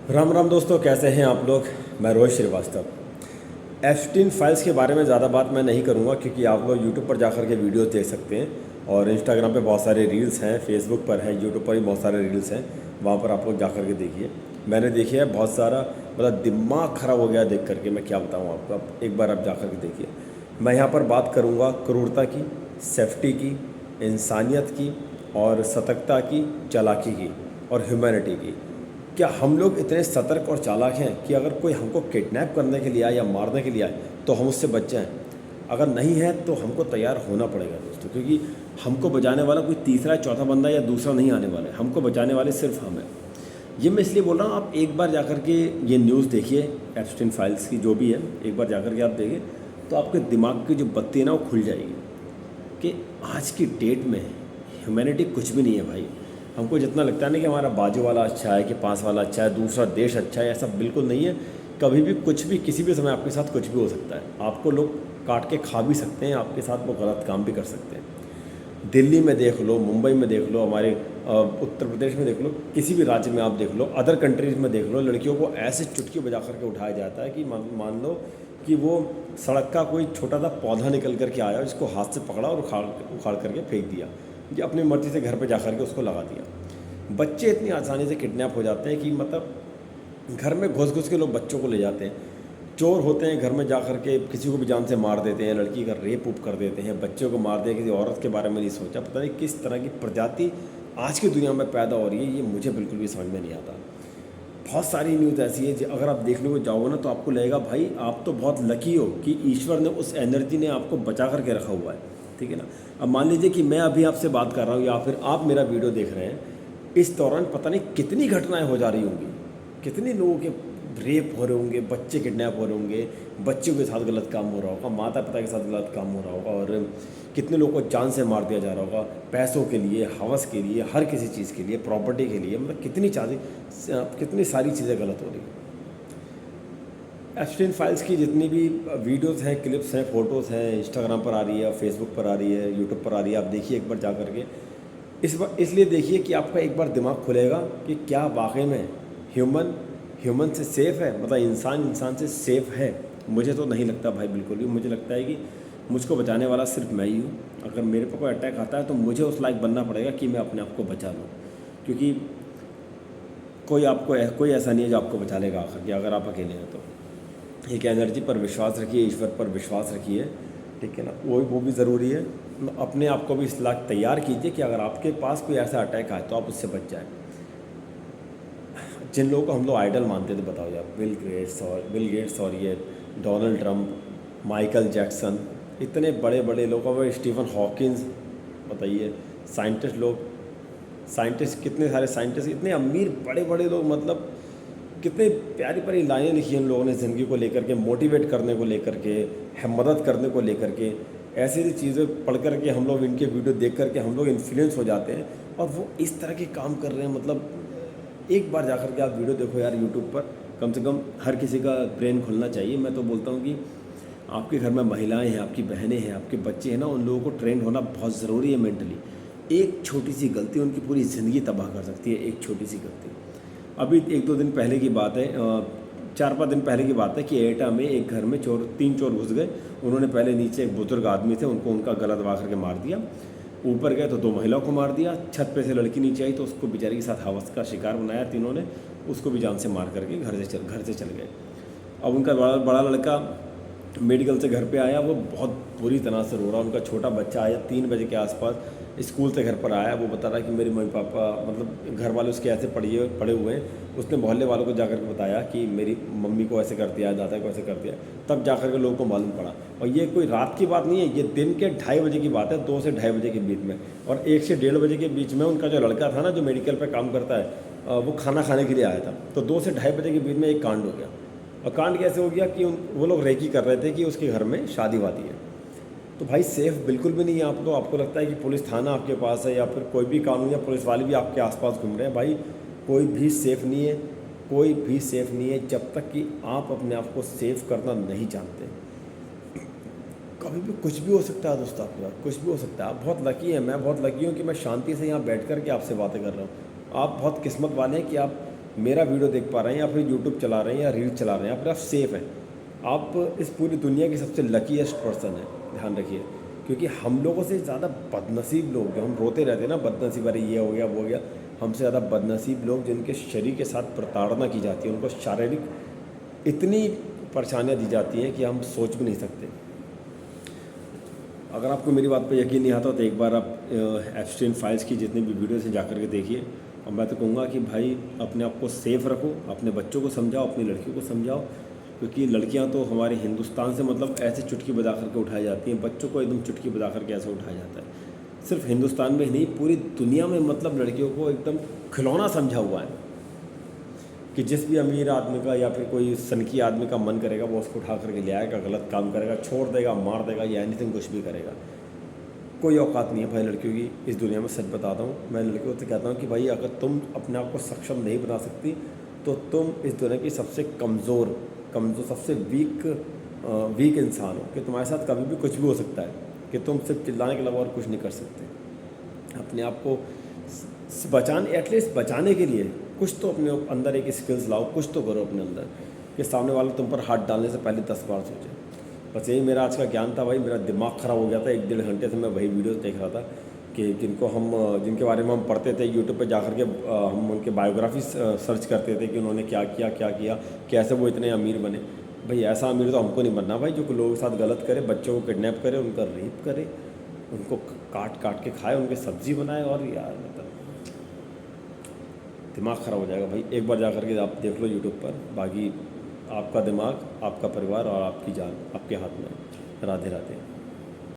राम राम दोस्तों, कैसे हैं आप लोग। मैं रोहित श्रीवास्तव। एप्स्टीन फाइल्स के बारे में ज़्यादा बात मैं नहीं करूंगा क्योंकि आप लोग यूट्यूब पर जाकर के वीडियोस देख सकते हैं और इंस्टाग्राम पे बहुत सारे रील्स हैं, फेसबुक पर है, यूट्यूब पर भी बहुत सारे रील्स हैं। वहाँ पर आप लोग जाकर के देखिए। मैंने देखी है बहुत सारा, मतलब दिमाग ख़राब हो गया देख करके। मैं क्या बताऊँ आपको, अब एक बार आप जाकर के देखिए। मैं यहाँ पर बात करूँगा क्रूरता की, सेफ्टी की, इंसानियत की और सतर्कता की, चालाकी की और ह्यूमैनिटी की। क्या हम लोग इतने सतर्क और चालाक हैं कि अगर कोई हमको किडनैप करने के लिए आए या मारने के लिए आए तो हम उससे बच जाएं? अगर नहीं है तो हमको तैयार होना पड़ेगा दोस्तों, क्योंकि हमको बचाने वाला कोई तीसरा चौथा बंदा या दूसरा नहीं आने वाला है। हमको बचाने वाले सिर्फ हम हैं। ये मैं इसलिए बोल रहा हूँ, आप एक बार जाकर के ये न्यूज़ देखिए, एप्स्टीन फाइल्स की जो भी है, एक बार जाकर के आप देखिए तो आपके दिमाग की जो बत्ती है ना वो खुल जाएगी कि आज की डेट में ह्यूमैनिटी कुछ भी नहीं है भाई। हमको जितना लगता है ना कि हमारा बाजू वाला अच्छा है, कि पास वाला अच्छा है, दूसरा देश अच्छा है, ऐसा बिल्कुल नहीं है। कभी भी कुछ भी किसी भी समय आपके साथ कुछ भी हो सकता है। आपको लोग काट के खा भी सकते हैं, आपके साथ वो गलत काम भी कर सकते हैं। दिल्ली में देख लो, मुंबई में देख लो, हमारे उत्तर प्रदेश में देख लो, किसी भी राज्य में आप देख लो, अदर कंट्रीज़ में देख लो, लड़कियों को ऐसे चुटकी बजा करके उठाया जाता है कि मान लो कि वो सड़क का कोई छोटा सा पौधा निकल करके आया, उसको हाथ से पकड़ा और उखाड़ करके फेंक दिया, ये अपनी मर्ज़ी से घर पे जा करके उसको लगा दिया। बच्चे इतनी आसानी से किडनैप हो जाते हैं कि मतलब घर में घुस घुस के लोग बच्चों को ले जाते हैं। चोर होते हैं, घर में जा कर के किसी को भी जान से मार देते हैं, लड़की का रेप उप कर देते हैं, बच्चों को मार दिया, किसी औरत के बारे में नहीं सोचा। पता नहीं किस तरह की प्रजाति आज की दुनिया में पैदा हो रही है, ये मुझे बिल्कुल भी समझ में नहीं आता। बहुत सारी न्यूज़ ऐसी है जो अगर आप देखने को जाओगे ना तो आपको लगेगा भाई आप तो बहुत लकी हो कि ईश्वर ने उस एनर्जी ने आपको बचा करके रखा हुआ है। ठीक है ना। अब मान लीजिए कि मैं अभी आपसे बात कर रहा हूँ या फिर आप मेरा वीडियो देख रहे हैं, इस दौरान पता नहीं कितनी घटनाएं हो जा रही होंगी, कितने लोगों के रेप हो रहे होंगे, बच्चे किडनैप हो रहे होंगे, बच्चों के साथ गलत काम हो रहा होगा, माता पिता के साथ गलत काम हो रहा होगा और कितने लोगों को जान से मार दिया जा रहा होगा, पैसों के लिए, हवस के लिए, हर किसी चीज़ के लिए, प्रॉपर्टी के लिए। मतलब कितनी सारी चीज़ें गलत हो रही हैं। एप्स्टीन फाइल्स की जितनी भी वीडियोस हैं, क्लिप्स हैं, फ़ोटोज़ हैं, इंस्टाग्राम पर आ रही है, फेसबुक पर आ रही है, यूट्यूब पर आ रही है, आप देखिए एक बार जा करके। इसलिए देखिए कि आपका एक बार दिमाग खुलेगा कि क्या वाकई में ह्यूमन से सेफ़ है, मतलब इंसान से सेफ़ है। मुझे तो नहीं लगता भाई, बिल्कुल भी। मुझे लगता है कि मुझको बचाने वाला सिर्फ मैं ही हूँ। अगर मेरे पर कोई अटैक आता है तो मुझे उस लायक बनना पड़ेगा कि मैं अपने आप को बचा लूँ, क्योंकि कोई ऐसा नहीं है जो आपको बचा लेगा आखिर कि अगर आप अकेले हैं तो। एक एनर्जी पर विश्वास रखिए, ईश्वर पर विश्वास रखिए, ठीक है ना। वो भी ज़रूरी है। अपने आप को भी इस लायक तैयार कीजिए कि अगर आपके पास कोई ऐसा अटैक आए तो आप उससे बच जाएँ। जिन लोगों को हम लोग आइडल मानते थे, बताओ यार, बिल गेट्स और ये डोनाल्ड ट्रंप, माइकल जैक्सन, इतने बड़े बड़े लोग, और स्टीफन हॉकिंस, बताइए, साइंटिस्ट, कितने सारे साइंटिस्ट, इतने अमीर बड़े बड़े लोग, मतलब कितने प्यारी प्यारी लाइनें लिखी हैं उन लोगों ने ज़िंदगी को लेकर के, मोटिवेट करने को लेकर के, मदद करने को लेकर के। ऐसी ऐसी चीज़ें पढ़ कर के हम लोग, इनके वीडियो देख कर के हम लोग इन्फ्लुएंस हो जाते हैं और वो इस तरह के काम कर रहे हैं। मतलब एक बार जाकर के आप वीडियो देखो यार यूट्यूब पर, कम से कम हर किसी का ब्रेन खुलना चाहिए। मैं तो बोलता हूँ कि आपके घर में महिलाएं हैं, आपकी बहनें हैं, आपके बच्चे हैं ना, उन लोगों को ट्रेन होना बहुत ज़रूरी है मेंटली। एक छोटी सी गलती उनकी पूरी ज़िंदगी तबाह कर सकती है, एक छोटी सी गलती। अभी 1-2 दिन पहले की बात है, 4-5 दिन पहले की बात है कि एटा में एक घर में 3 चोर घुस गए। उन्होंने पहले नीचे एक बुजुर्ग आदमी थे, उनको उनका गला दबा करके मार दिया। ऊपर गए तो 2 महिलाओं को मार दिया। छत पे से लड़की नीचे आई तो उसको बेचारी के साथ हवस का शिकार बनाया तीनों ने, उसको भी जान से मार करके घर से चल गए। अब उनका बड़ा लड़का मेडिकल से घर पे आया, वो बहुत बुरी तरह से रो रहा। उनका छोटा बच्चा आया 3 बजे के आसपास, स्कूल से घर पर आया। वो बता रहा कि मेरे मम्मी पापा, मतलब घर वाले उसके ऐसे पड़े हुए हैं। उसने मोहल्ले वालों को जाकर के बताया कि मेरी मम्मी को ऐसे कर दिया, दादा को ऐसे कर दिया। तब जाकर के लोगों को मालूम पड़ा। और ये कोई रात की बात नहीं है, ये दिन के 2:30 बजे की बात है, 2 से 2:30 बजे के बीच में। और 1 से 1:30 बजे के बीच में उनका जो लड़का था ना, जो मेडिकल पर काम करता है, वो खाना खाने के लिए आया था। तो 2 से 2:30 बजे के बीच में एक कांड हो गया। और कांड कैसे हो गया कि वो लोग रेकी कर रहे थे कि उसके घर में शादी वादी है। तो भाई सेफ़ बिल्कुल भी नहीं है आप लोग। आपको लगता है कि पुलिस थाना आपके पास है या फिर कोई भी कानून या पुलिस वाले भी आपके आसपास घूम रहे हैं। भाई कोई भी सेफ़ नहीं है, कोई भी सेफ़ नहीं है जब तक कि आप अपने आप को सेफ़ करना नहीं जानते। कभी भी कुछ भी हो सकता है दोस्तों, आपके साथ कुछ भी हो सकता है। आप बहुत लकी हैं, मैं बहुत लकी हूँ कि मैं शांति से यहाँ बैठ कर के आपसे बातें कर रहा हूँ। आप बहुत किस्मत वाले हैं कि आप मेरा वीडियो देख पा रहे हैं या फिर यूट्यूब चला रहे हैं या रील चला रहे हैं, आप सेफ़ हैं। आप इस पूरी दुनिया की सबसे लकीएस्ट पर्सन हैं, ध्यान रखिए। क्योंकि हम लोगों से ज़्यादा बदनसीब लोग, जो हम रोते रहते हैं ना बदनसीब, अरे ये हो गया वो हो गया, हमसे ज़्यादा बदनसीब लोग जिनके शरीर के साथ प्रताड़ना की जाती है, उनको शारीरिक इतनी परेशानियाँ दी जाती हैं कि हम सोच भी नहीं सकते। अगर आपको मेरी बात पे यकीन नहीं आता तो एक बार आप एप्स्टीन फाइल्स की जितनी भी वीडियोस हैं जाकर के देखिए। और मैं तो कहूँगा कि भाई अपने आप को सेफ़ रखो, अपने बच्चों को समझाओ, अपनी लड़कियों को समझाओ। क्योंकि लड़कियां तो हमारे हिंदुस्तान से मतलब ऐसे चुटकी बजा करके उठाई जाती हैं, बच्चों को एकदम चुटकी बजा करके ऐसे उठाया जाता है। सिर्फ हिंदुस्तान में ही नहीं, पूरी दुनिया में मतलब लड़कियों को एकदम खिलौना समझा हुआ है कि जिस भी अमीर आदमी का या फिर कोई सनकी आदमी का मन करेगा वो उसको उठा करके ले आएगा, गलत काम करेगा, छोड़ देगा, मार देगा या एनीथिंग कुछ भी करेगा। कोई औकात नहीं है भाई लड़कियों की इस दुनिया में। सच बताता हूँ, मैं लड़कियों से कहता हूँ कि भाई अगर तुम अपने आप को सक्षम नहीं बना सकती तो तुम इस दुनिया की सबसे कमज़ोर सबसे वीक इंसान हो, कि तुम्हारे साथ कभी भी कुछ भी हो सकता है, कि तुम सिर्फ चिल्लाने के अलावा और कुछ नहीं कर सकते। अपने आप को बचाने, एटलीस्ट बचाने के लिए कुछ तो अपने अंदर एक स्किल्स लाओ, कुछ तो करो अपने अंदर कि सामने वाला तुम पर हाथ डालने से पहले 10 बार सोचे। बस यही मेरा आज का ज्ञान था भाई। मेरा दिमाग ख़राब हो गया था, 1-1.5 घंटे से मैं वही वीडियोस देख रहा था कि जिनके बारे में हम पढ़ते थे यूट्यूब पे जा कर के, हम उनके बायोग्राफी सर्च करते थे कि उन्होंने क्या किया, कैसे वो इतने अमीर बने। भाई ऐसा अमीर तो हमको नहीं बनना भाई, जो लोगों के साथ गलत करे, बच्चों को किडनैप करे, उनका रेप करे, उनको काट के खाए, उनकी सब्जी बनाए। और यार मतलब दिमाग ख़राब हो जाएगा भाई। एक बार जा कर के आप देख लो यूट्यूब पर। बाकी आपका दिमाग, आपका परिवार और आपकी जान आपके हाथ में। राधे राधे।